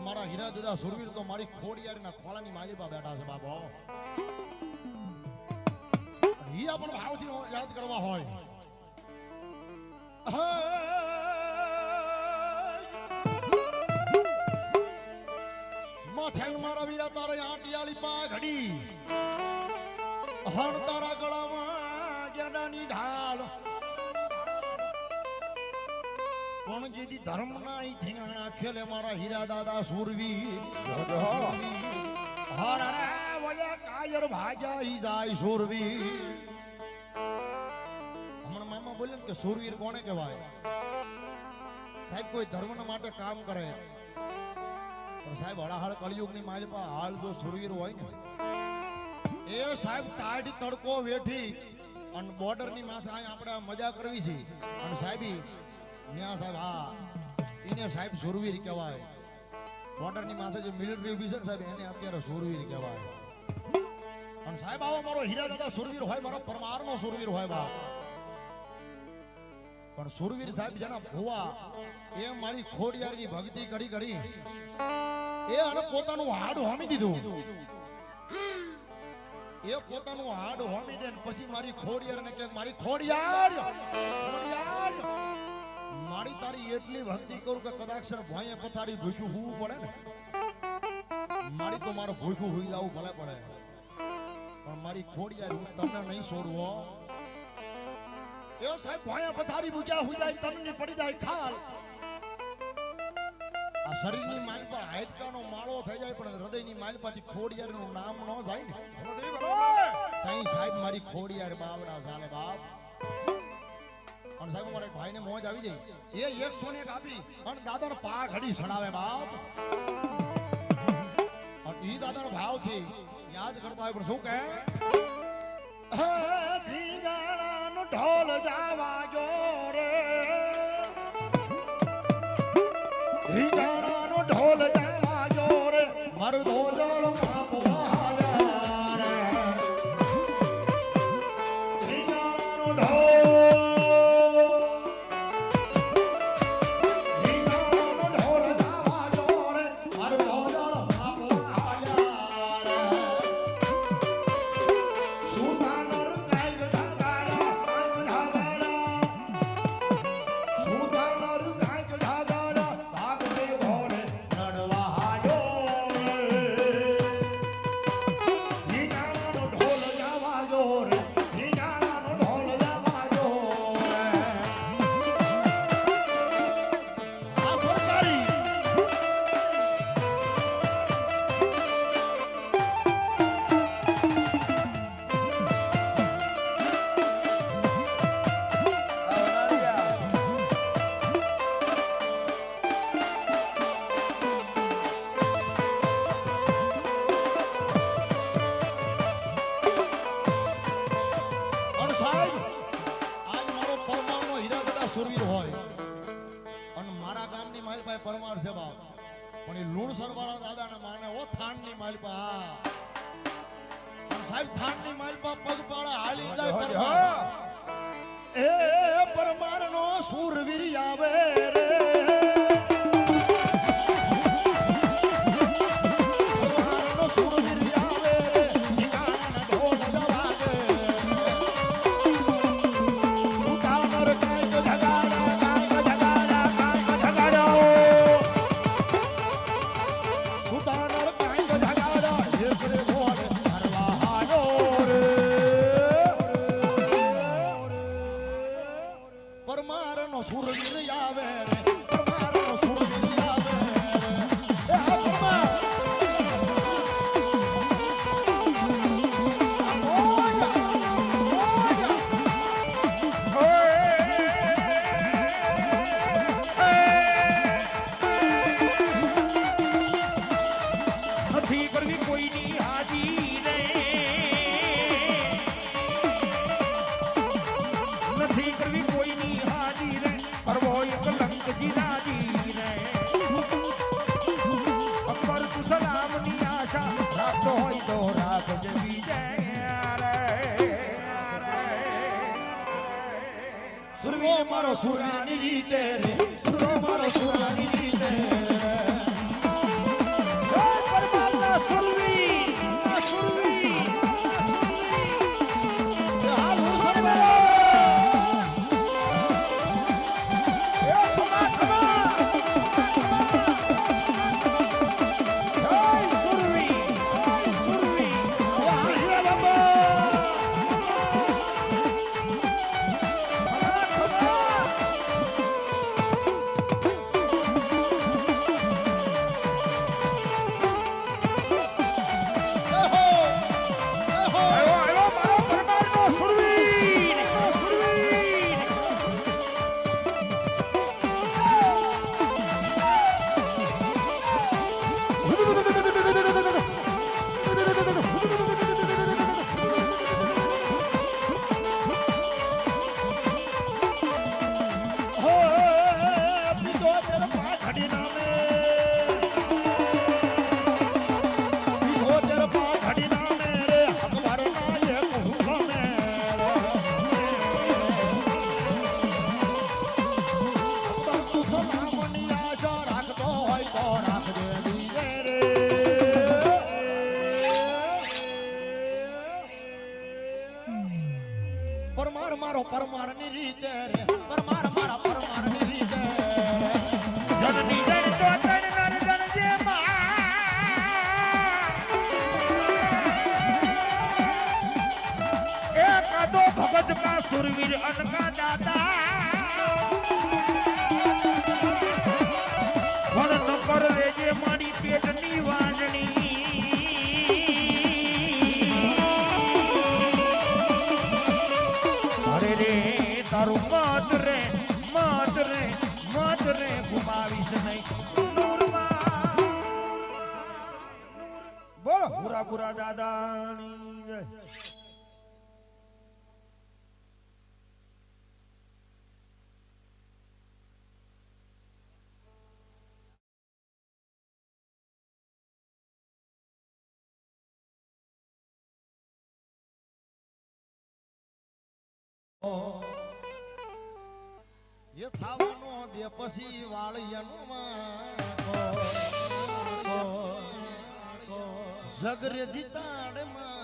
મારા હીરા દાદા સુરવીર તો મારી ખોડિયારીના ખોળાની માલી પર બેઠા છે બાબો. હીરા પણ ભાવથી યાદ કરવા હોય. માથેલ મારા વીરા તારે આંટિયાળી પા ઘડી હણ તારા ગળામાં ગેડાની ઢાલ કોણ જેથી ધર્મ ના ધીંગાણા ખેલે મારા હીરા દાદા સુરવીર. હર રે વલે કાયર ભાગ્યા ઈ જાય સુરવીર. હમણાં મામા બોલે કે સુરવીર કોને કહેવાય? સાહેબ કોઈ ધર્મ માટે કામ કરે પણ સાહેબ હળાહળ કળિયુગની માલિપા હાલ જો સુરવીર હોય ને એ સાહેબ ટાઢ તડકો વેઠી અને બોર્ડરની માથે આપણે મજા કરવી છે અને સાહેબી ન્યા સાહેબ હા એને સાહેબ સુરવીર કહેવાય. બોર્ડરની માથે જે મિલિટરી ઊભી છે ને સાહેબ એને અત્યારે સુરવીર કહેવાય. અને સાહેબ આવો મારો હીરા દાદા સુરવીર હોય, મારો પરમારનો સુરવીર હોય બાપ. પણ સુરવીર સાહેબ જેના ભુવા એ મારી ખોડિયારની ભક્તિ કરી કરી એ અને પોતાનું હાડ હોમી દીધું. એ પોતાનું હાડ હોમી દે પછી મારી ખોડિયારને કે મારી ખોડિયાર મારી તારી એટલી ભક્તિ કરું કે કદાચ ભોંયે પથારી ભૂખ્યું હોવું પડે ને મારી તો મારું ભૂખ્યું હોઈ લાવું ભલે પડે પણ મારી ખોડિયાર હું તમને નહીં છોડવો. એ સાહેબ ભોંયે પથારી ભૂખ્યા હોઈ જાય તમને પડી જાય ખાલ. આ શરીરની માલપા હાડકાનો માળો થઈ જાય પણ હૃદયની માલપાથી ખોડિયારનું નામ ન જાય ને તઈ સાહેબ મારી ખોડિયાર બાવડા ચાલે બાપ. અને સાહેબ મારા ભાઈને મોજ આવી જાય એ 101 આપી અને દાદાનો પા ઘડી સડાવે બાપ. અને ઈ દાદાનો ભાવથી યાદ કરતા હોય પણ શું કહે ધીંગાણાનો ઢોલ જાવા ગયો રે ધીંગાણાનો ઢોલ જાવા ગયો રે મારું ધોજળ માપવા રે ધીંગાણાનો ઢોલ સુરવીર હોય અને મારા ગામની માલપાએ પરમાર છે બાપ પણ એ લુણસર વાળા દાદાના માને ઓ થાનની માલપા સાહેબ થાનની માલપા પગપાળા હાલી જાય પરમાર એ પરમારનો સુરવીર આવે રે પરમારનો સુરવીર આવે રે ઠિકાણા ઢોલ જવાગે સુતાનર કાંઈક પરમારનો સુરવીર આવે રે પરમારનો સુરવીર આવે રે આ પરમાર નથી કરવી કોઈની હાજી રે નથી કરવી કોઈની હાજી રે કરવો એક લંકજી રાજી રે અકબર તું સલામની આશા રાખતો હોય તો રાખજે વિજય રે સુરવીર મારો સુરાની રીતે રે સુરો મારો સુરાની રીતે રે વીર અનકા દાદા પણ ન કર લેજે મારી પેટની વાંજણી અરે રે તારું મત રે ગુમાવીશ નહીં બોલો પૂરા દાદાની જય એ થાવાનો દે પછી વાળિયાનું માં જગરે જીતાડ માં